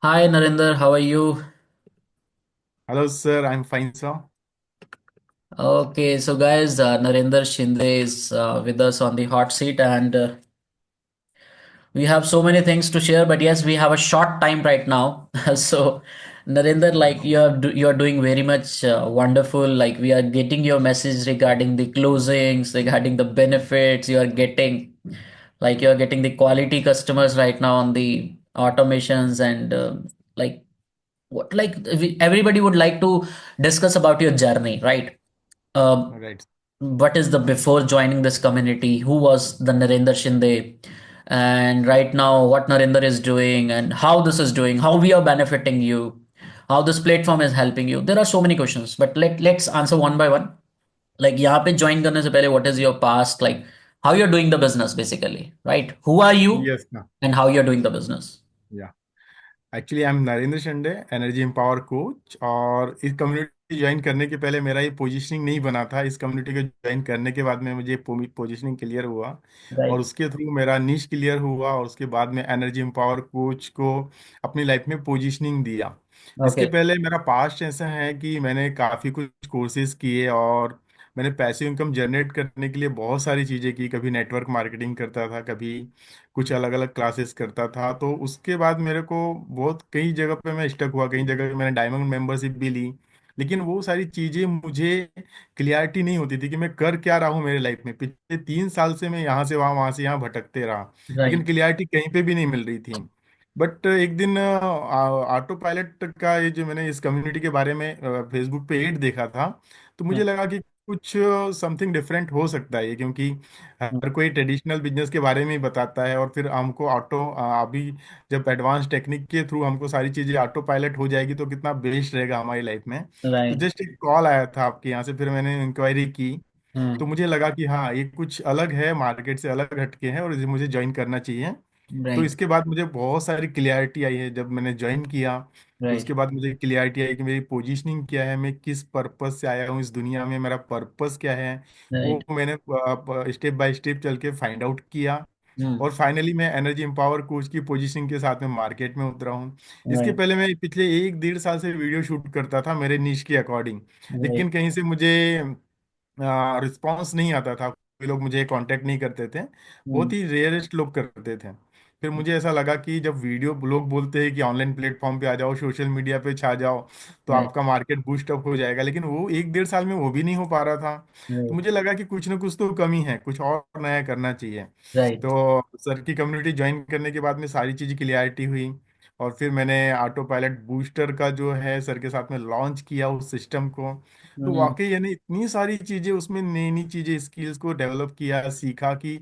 Hi Narendra, how are you? Hello, sir. I'm fine, sir. Okay, so guys, Narendra Shinde is with us on the hot seat, and we have so many things to share. But yes, we have a short time right now. So, Narendra, like you are doing very much wonderful. Like we are getting your message regarding the closings, regarding the benefits you are getting. Like you are getting the quality customers right now on the automations and like everybody would like to discuss about your journey, right? All right. What is the before joining this community? Who was the Narendra Shinde? And right now, what Narendra is doing and how this is doing, how we are benefiting you, how this platform is helping you. There are so many questions, but let's answer one by one. Like यहाँ पे join करने से पहले, what is your past? Like how you're doing the business basically, right? Who are you Yes, sir. and how you're doing the business? Yeah. Actually I am Narendra Shinde, energy empower coach. और इस community join करने के पहले मेरा ये positioning नहीं बना था। इस कम्युनिटी को ज्वाइन करने के बाद में मुझे पोजीशनिंग क्लियर हुआ और Right. उसके थ्रू मेरा निश क्लियर हुआ और उसके बाद में एनर्जी एम्पावर कोच को अपनी लाइफ में पोजीशनिंग दिया। इसके Okay. पहले मेरा पास्ट ऐसा है कि मैंने काफ़ी कुछ कोर्सेज किए और मैंने पैसिव इनकम जनरेट करने के लिए बहुत सारी चीज़ें की। कभी नेटवर्क मार्केटिंग करता था, कभी कुछ अलग अलग क्लासेस करता था। तो उसके बाद मेरे को बहुत कई जगह पे मैं स्टक हुआ, कई जगह पे मैंने डायमंड मेंबरशिप भी ली। लेकिन वो सारी चीज़ें मुझे क्लियरिटी नहीं होती थी कि मैं कर क्या रहा हूँ मेरे लाइफ में। पिछले 3 साल से मैं यहाँ से वहाँ, वहाँ से यहाँ भटकते रहा, लेकिन Right. क्लियरिटी कहीं पे भी नहीं मिल रही थी। बट एक दिन ऑटो पायलट का ये जो मैंने इस कम्युनिटी के बारे में फेसबुक पे एड देखा था, तो मुझे Yeah. लगा कि कुछ समथिंग डिफरेंट हो सकता है ये, क्योंकि Mm. हर कोई ट्रेडिशनल बिजनेस के बारे में ही बताता है और फिर हमको अभी जब एडवांस टेक्निक के थ्रू हमको सारी चीज़ें ऑटो पायलट हो जाएगी तो कितना बेस्ट रहेगा हमारी लाइफ में। तो Right. जस्ट एक कॉल आया था आपके यहाँ से, फिर मैंने इंक्वायरी की। तो Mm. मुझे लगा कि हाँ, ये कुछ अलग है, मार्केट से अलग हटके है और इसे मुझे ज्वाइन करना चाहिए। तो Right. इसके बाद मुझे बहुत सारी क्लियरिटी आई है जब मैंने ज्वाइन किया। तो उसके Right. बाद मुझे क्लियरिटी आई कि मेरी पोजीशनिंग क्या है, मैं किस पर्पस से आया हूँ इस दुनिया में, मेरा पर्पस क्या है। वो Right. मैंने स्टेप बाय स्टेप चल के फाइंड आउट किया Mm. और फाइनली मैं एनर्जी एम्पावर कोच की पोजीशनिंग के साथ में मार्केट में उतरा हूँ। इसके Right. पहले मैं पिछले 1 1.5 साल से वीडियो शूट करता था मेरे निश के अकॉर्डिंग, Right. लेकिन कहीं से मुझे रिस्पॉन्स नहीं आता था, कोई लोग मुझे कांटेक्ट नहीं करते थे, बहुत Mm. ही रेयरेस्ट लोग करते थे। फिर मुझे ऐसा लगा कि जब वीडियो लोग बोलते हैं कि ऑनलाइन प्लेटफॉर्म पे आ जाओ, सोशल मीडिया पे छा जाओ, तो Right. आपका मार्केट बूस्ट अप हो जाएगा, लेकिन वो 1 1.5 साल में वो भी नहीं हो पा रहा था। तो Right. मुझे लगा कि कुछ ना कुछ तो कमी है, कुछ और नया करना चाहिए। Right. तो सर की कम्युनिटी ज्वाइन करने के बाद में सारी चीज़ क्लियरिटी हुई और फिर मैंने ऑटो पायलट बूस्टर का जो है सर के साथ में लॉन्च किया उस सिस्टम को। तो Mm. वाकई यानी इतनी सारी चीज़ें उसमें, नई नई चीज़ें, स्किल्स को डेवलप किया, सीखा कि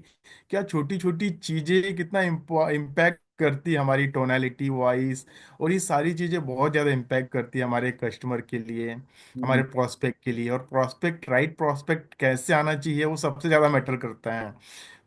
क्या छोटी छोटी चीज़ें कितना इम्पैक्ट करती है हमारी टोनालिटी, वॉइस, और ये सारी चीज़ें बहुत ज़्यादा इम्पैक्ट करती है हमारे कस्टमर के लिए, हमारे Mm. प्रोस्पेक्ट के लिए। और प्रोस्पेक्ट, राइट प्रोस्पेक्ट कैसे आना चाहिए वो सबसे ज़्यादा मैटर करता है,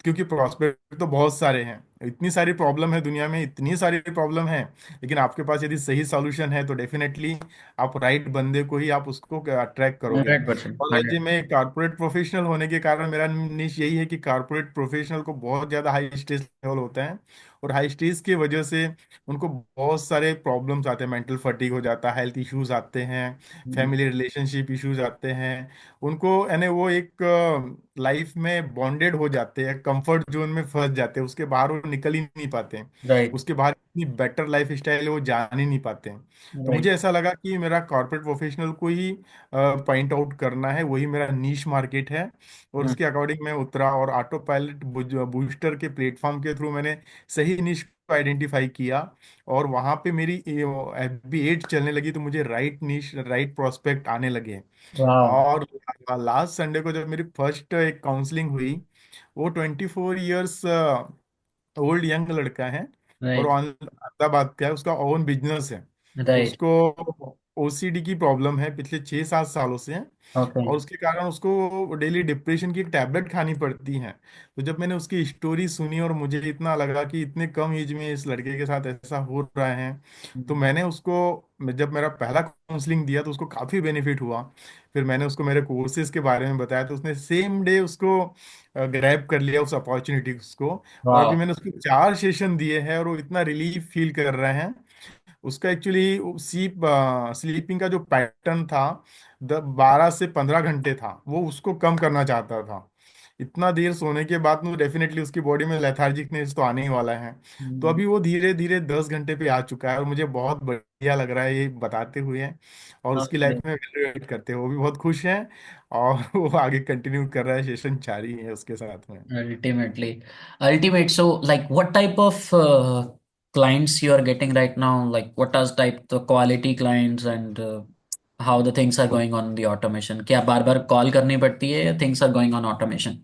क्योंकि प्रॉस्पेक्ट तो बहुत सारे हैं। इतनी सारी प्रॉब्लम है दुनिया में, इतनी सारी प्रॉब्लम है, लेकिन आपके पास यदि सही सॉल्यूशन है तो डेफिनेटली आप राइट बंदे को ही आप उसको अट्रैक्ट करोगे। 100%. और ऐसे 100. में कारपोरेट प्रोफेशनल होने के कारण मेरा निश यही है कि कारपोरेट प्रोफेशनल को बहुत ज़्यादा हाई स्ट्रेस लेवल होता है और हाई स्ट्रेस की वजह से उनको बहुत सारे प्रॉब्लम्स आते हैं, मेंटल फटीग हो जाता है, हेल्थ इश्यूज आते हैं, Mm. फैमिली रिलेशनशिप इश्यूज आते हैं उनको। यानी वो एक लाइफ में बॉन्डेड हो जाते हैं, कंफर्ट जोन में फंस जाते हैं, उसके बाहर वो निकल ही नहीं पाते हैं। Right. उसके बाहर इतनी बेटर लाइफ स्टाइल है वो जान ही नहीं पाते हैं। तो Right. मुझे ऐसा लगा कि मेरा कॉर्पोरेट प्रोफेशनल को ही पॉइंट आउट करना है, वही मेरा नीश मार्केट है। और Mm. उसके अकॉर्डिंग मैं उतरा और ऑटो पायलट बूस्टर के प्लेटफॉर्म के थ्रू मैंने सही निश को आइडेंटिफाई किया और वहां पे मेरी FB8 चलने लगी, तो मुझे राइट निश, राइट प्रोस्पेक्ट आने लगे। Wow. और लास्ट संडे को जब मेरी फर्स्ट एक काउंसलिंग हुई, वो 24 ईयर्स ओल्ड यंग लड़का है और Right. अहमदाबाद का है, उसका ओन बिजनेस है। Right. उसको OCD की प्रॉब्लम है पिछले 6 7 सालों से, और Okay. उसके कारण उसको डेली डिप्रेशन की एक टैबलेट खानी पड़ती है। तो जब मैंने उसकी स्टोरी सुनी और मुझे इतना लगा कि इतने कम एज में इस लड़के के साथ ऐसा हो रहा है, तो Mm. मैंने उसको, जब मेरा पहला काउंसलिंग दिया तो उसको काफ़ी बेनिफिट हुआ। फिर मैंने उसको मेरे कोर्सेज के बारे में बताया तो उसने सेम डे उसको ग्रैब कर लिया उस अपॉर्चुनिटी को। और अभी Wow. मैंने उसको 4 सेशन दिए हैं और वो इतना रिलीफ फील कर रहे हैं। उसका एक्चुअली स्लीपिंग का जो पैटर्न था 12 से 15 घंटे था, वो उसको कम करना चाहता था। इतना देर सोने के बाद में डेफिनेटली उसकी बॉडी में लेथार्जिकनेस तो आने ही वाला है। तो हम्म, अभी वो धीरे धीरे 10 घंटे पे आ चुका है, और मुझे बहुत बढ़िया लग रहा है ये बताते हुए। और उसकी ओके। लाइफ में वेट करते हैं, वो भी बहुत खुश हैं। और वो आगे कंटिन्यू कर रहा है, सेशन जारी है उसके साथ में। Ultimately, ultimate. So, like, what type of clients you are getting right now? Like, what are type the quality clients and how the things are going on the automation? क्या बार बार call करनी पड़ती है या things are going on automation?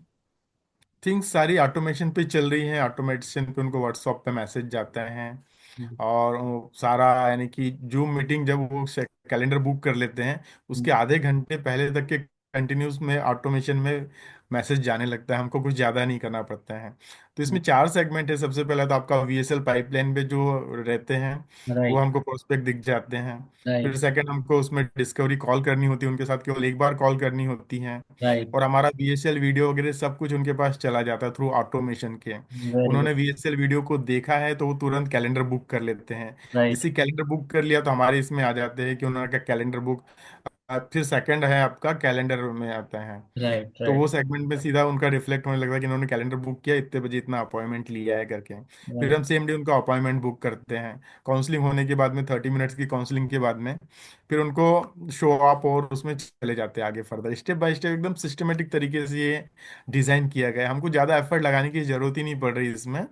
Things सारी automation पे चल रही हैं। ऑटोमेशन पे उनको व्हाट्सएप पे मैसेज जाते हैं। और वो सारा यानी कि जूम मीटिंग जब वो कैलेंडर बुक कर लेते हैं, उसके आधे घंटे पहले तक के कंटिन्यूस में ऑटोमेशन में मैसेज जाने लगता है, हमको कुछ ज़्यादा नहीं करना पड़ता है। तो इसमें 4 सेगमेंट है। सबसे पहला तो आपका वीएसएल पाइपलाइन पे जो रहते हैं, वो Right, हमको प्रोस्पेक्ट दिख जाते हैं। फिर right, सेकंड, हमको उसमें डिस्कवरी कॉल करनी होती है, उनके साथ केवल एक बार कॉल करनी होती है। right. और हमारा वीएसएल वीडियो वगैरह सब कुछ उनके पास चला जाता है थ्रू ऑटोमेशन के। Very good. उन्होंने वीएसएल वीडियो को देखा है तो वो तुरंत कैलेंडर बुक कर लेते हैं। Right, इसी कैलेंडर बुक कर लिया तो हमारे इसमें आ जाते हैं कि उन्होंने कैलेंडर बुक। फिर सेकंड है आपका कैलेंडर में आता है। right, तो right, वो सेगमेंट में सीधा उनका रिफ्लेक्ट होने लगता है कि इन्होंने कैलेंडर बुक किया, इतने बजे इतना अपॉइंटमेंट लिया है करके। फिर right, हम सेम डे उनका अपॉइंटमेंट बुक करते हैं। काउंसलिंग होने के बाद में 30 मिनट्स की काउंसलिंग के बाद में फिर उनको शो अप, और उसमें चले जाते हैं आगे फर्दर, स्टेप बाय स्टेप एकदम सिस्टमेटिक तरीके से ये डिज़ाइन किया गया है। हमको ज़्यादा एफर्ट लगाने की ज़रूरत ही नहीं पड़ रही इसमें।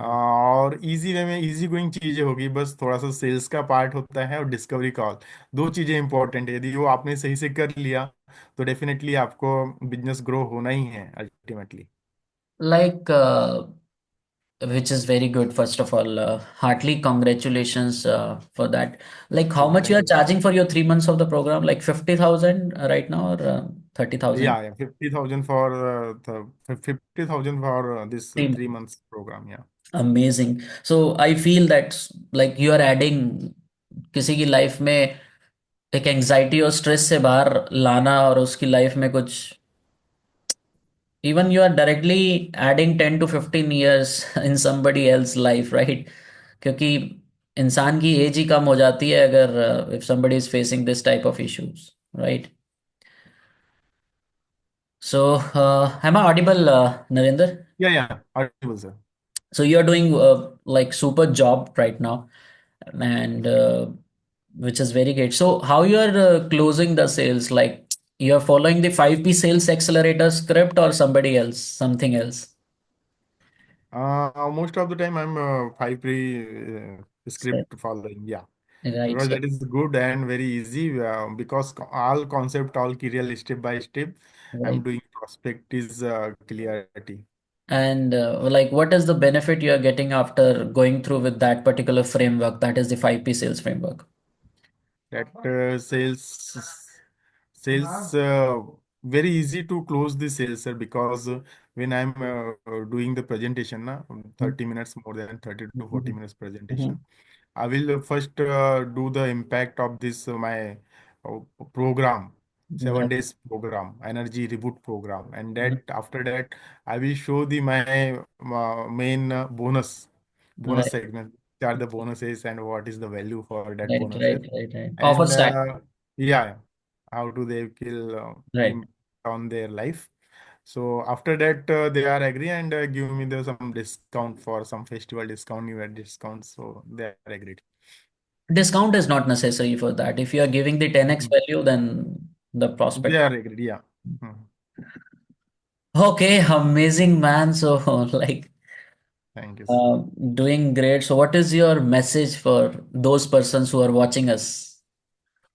और इजी वे में इजी गोइंग चीज़ें होगी, बस थोड़ा सा सेल्स का पार्ट होता है और डिस्कवरी कॉल। दो चीज़ें इंपॉर्टेंट है, यदि वो आपने सही से कर लिया तो डेफिनेटली आपको बिजनेस ग्रो होना ही है ultimately. like which is very good. First of all, heartily congratulations for that. Like, how much you thank are you. charging for your 3 months of the program? Like 50,000 right now, or 30,000? या 50,000 for 50,000 for this 3 months program या। Amazing. So I feel that like you are adding किसी की life में एक anxiety और stress से बाहर लाना और उसकी लाइफ में कुछ, even you are directly adding 10 to 15 years in somebody else life, right? क्योंकि इंसान की एज ही कम हो जाती है अगर if somebody is facing this type of issues, right? So am I audible, Narendra? या Audible sir. So you are doing like super job right now, and which is very great. So how you are closing the sales? Like you are following the 5P sales accelerator script or somebody else, something else? Most of the time I'm 5 pre So- script following, yeah. Right. Because So, that is good and very easy, because all concept, all key real step by step I'm right. doing prospect is clarity. And like, what is the benefit you are getting after going through with that particular framework? That is the 5P sales framework. That sales very easy to close the sales, sir, because when I'm doing the presentation na, 30 minutes, more than 30 to 40 Mhm. minutes Mhm. presentation, I will first do the impact of this my uh, program, seven Right. days program, energy reboot program, and that after that I will show the my main bonus Right. segment. What are the bonuses and what is the value for that Right. Right. bonuses, Right. Right. Offer and stack. yeah, how do they kill Right. impact on their life. So after that, they are agree and give me the some discount for some festival discount, new year discount. So they are agreed. Discount is not necessary for that. If you are giving the 10x Mhm. value, then the They prospect. are agreed. Yeah. Mhm. Okay, amazing man. So like Thank you, sir. uh, doing great. So what is your message for those persons who are watching us?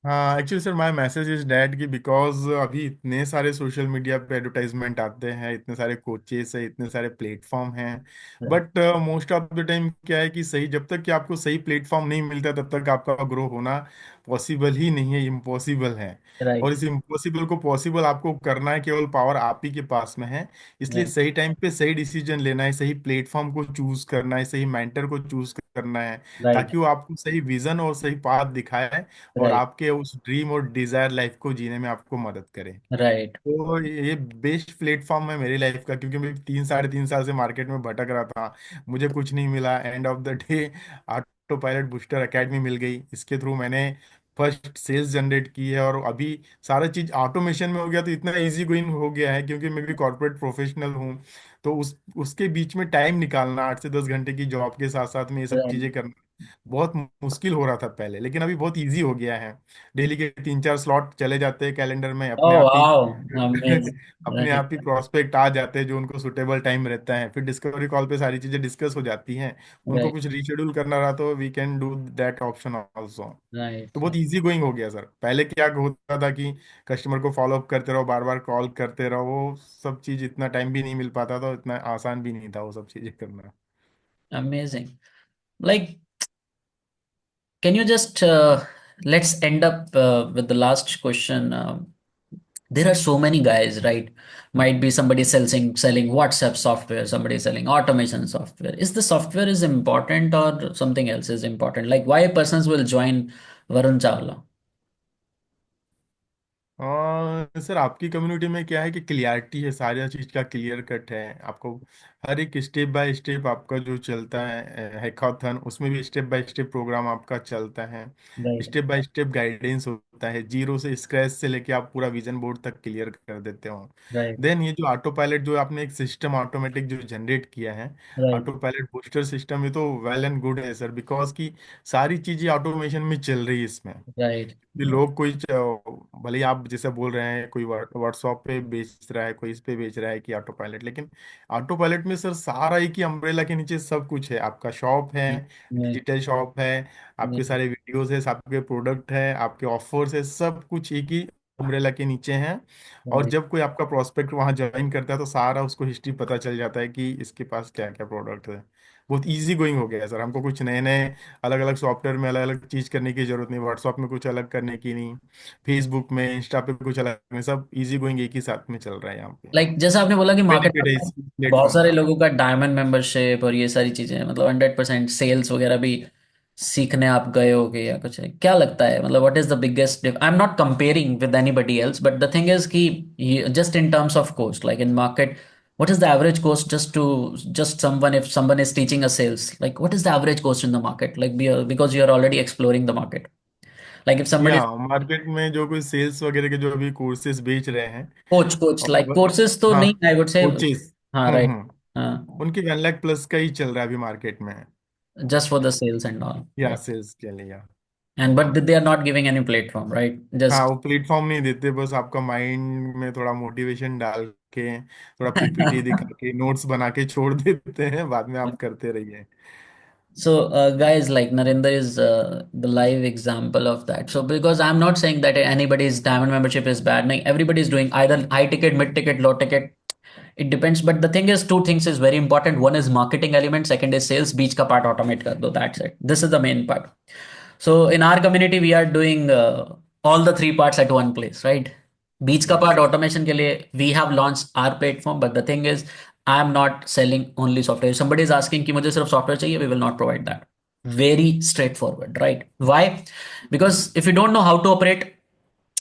हाँ, actually sir my message is that कि because अभी इतने सारे social media पे advertisement आते हैं, इतने सारे कोचेस हैं, इतने सारे प्लेटफॉर्म हैं। Right, but most of the time क्या है कि सही जब तक कि आपको सही प्लेटफॉर्म नहीं मिलता तब तक आपका ग्रो होना पॉसिबल ही नहीं है, इम्पॉसिबल है। और right, इस इम्पॉसिबल को पॉसिबल आपको करना है, केवल पावर आप ही के पास में है। इसलिए right, सही टाइम पे सही डिसीजन लेना है, सही प्लेटफॉर्म को चूज करना है, सही मेंटर को चूज करना है, right, ताकि वो आपको सही विजन और सही पाथ दिखाए और right, आपके उस ड्रीम और डिजायर लाइफ को जीने में आपको मदद करें। right, तो ये बेस्ट प्लेटफॉर्म है मेरी लाइफ का, क्योंकि मैं 3 साढ़े 3 साल से मार्केट में भटक रहा था, मुझे कुछ नहीं मिला। End of the day auto pilot booster academy मिल गई, इसके थ्रू मैंने फर्स्ट सेल्स जनरेट की है। और अभी सारा चीज ऑटोमेशन में हो गया, तो इतना इजी गोइंग हो गया है, क्योंकि मैं भी कॉर्पोरेट प्रोफेशनल हूँ। तो उसके बीच में टाइम निकालना 8 से 10 घंटे की जॉब के साथ साथ में ये सब Right. चीजें करना बहुत मुश्किल हो रहा था पहले, लेकिन अभी बहुत इजी हो गया है। डेली के 3-4 स्लॉट चले जाते हैं कैलेंडर में अपने Oh आप ही। wow, amazing. अपने Right, आप ही प्रॉस्पेक्ट आ जाते हैं जो उनको सुटेबल टाइम रहता है, फिर डिस्कवरी कॉल पे सारी चीजें डिस्कस हो जाती हैं। उनको right, कुछ रीशेड्यूल करना रहा तो we can do that option also. right. तो बहुत इजी गोइंग हो गया सर। पहले क्या होता था कि कस्टमर को फॉलो अप करते रहो, बार बार कॉल करते रहो, वो सब चीज इतना टाइम भी नहीं मिल पाता था, इतना आसान भी नहीं था वो सब चीजें करना। Amazing. Like, can you just let's end up with the last question. There are so many guys, right? Might be somebody selling WhatsApp software, somebody selling automation software. Is the software is important or something else is important? Like why persons will join Varun Chawla? Sir आपकी community में क्या है कि clarity है, सारी चीज का clear cut है आपको। हर एक स्टेप बाय स्टेप आपका जो चलता है हैकाथन, उसमें भी स्टेप बाय स्टेप प्रोग्राम आपका चलता है। Right, step by step guidance होता है, जीरो से स्क्रैच से लेके आप पूरा विजन बोर्ड तक क्लियर कर देते हो। right, देन ये जो ऑटो पायलट जो आपने एक सिस्टम ऑटोमेटिक जो जनरेट किया है, right, auto pilot booster system, ये तो वेल एंड गुड है सर, बिकॉज की सारी चीजें ऑटोमेशन में चल रही है इसमें। right, कि लोग कोई भले ही आप जैसे बोल रहे हैं कोई व्हाट्सएप पे बेच रहा है, कोई इस पे बेच रहा है कि ऑटो पायलट, लेकिन ऑटो पायलट में सर सारा एक ही अम्ब्रेला के नीचे सब कुछ है। आपका शॉप है, right, डिजिटल शॉप है, आपके right, सारे वीडियोस है, आपके प्रोडक्ट है, आपके ऑफर्स है, सब कुछ एक ही अम्ब्रेला के नीचे है। और right. जब कोई आपका प्रोस्पेक्ट वहां ज्वाइन करता है तो सारा उसको हिस्ट्री पता चल जाता है कि इसके पास क्या क्या प्रोडक्ट है। बहुत इजी गोइंग हो गया है सर, हमको कुछ नए नए अलग अलग सॉफ्टवेयर में अलग अलग चीज करने की जरूरत नहीं, व्हाट्सएप में कुछ अलग करने की नहीं, फेसबुक में इंस्टा पे कुछ अलग नहीं, सब इजी गोइंग एक ही साथ में चल रहा है यहाँ पे। लाइक जैसा आपने बोला कि मार्केट बेनिफिट है में इस बहुत प्लेटफॉर्म सारे का। लोगों का डायमंड मेंबरशिप और ये सारी चीजें मतलब 100% सेल्स वगैरह भी सीखने आप गए होगे या कुछ है क्या लगता है मतलब what is the biggest I am not comparing with anybody else but the thing is कि just in terms of cost like in market what is the average cost just someone if someone is teaching a sales like what is the average cost in the market like because you are already exploring the market like if या somebody is market में जो कोई sales वगैरह के जो अभी courses बेच रहे हैं, coach like और courses तो हाँ नहीं I would say कोचेस, हाँ right हम्म, उनकी 1 लाख प्लस का ही चल रहा है अभी मार्केट में। just for the sales and all. या Right. सेल्स के लिए या। And but they are not giving any platform, right? हाँ Just वो प्लेटफॉर्म नहीं देते, बस आपका माइंड में थोड़ा मोटिवेशन डाल के, थोड़ा पीपीटी दिखा के, नोट्स बना के छोड़ देते हैं, बाद में आप करते रहिए। so, guys, like Narendra is the live example of that. So, because I'm not saying that anybody's diamond membership is bad. Like, everybody is doing either high ticket, mid ticket, low ticket. It depends. But the thing is, two things is very important. One is marketing element. Second is sales. Beach ka part automate kar do. That's it. This is the main part. So in our community, we are doing all the three parts at one place, right? Beach ka part yes. automation ke liye, we have launched our platform, but the thing is, I am not selling only software. If somebody is asking कि मुझे सिर्फ software चाहिए, we will not provide that. Very straightforward, right? Why? Because if you don't know how to operate,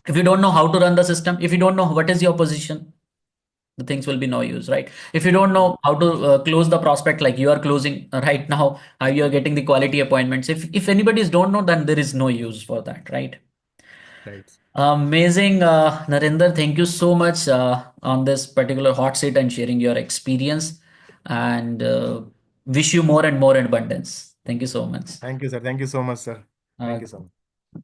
if you don't know how to run the system, if you don't know what is your position, the things will be no use, right? If you don't know how to close the prospect like you are closing right now, how you are getting the quality appointments, if anybody's don't know, then there is no use for that, right? Right. Amazing, Narendra. Thank you so much on this particular hot seat and sharing your experience. And wish you more and more abundance. Thank you so much. Thank you sir, thank you so much sir. Thank Uh, you so much.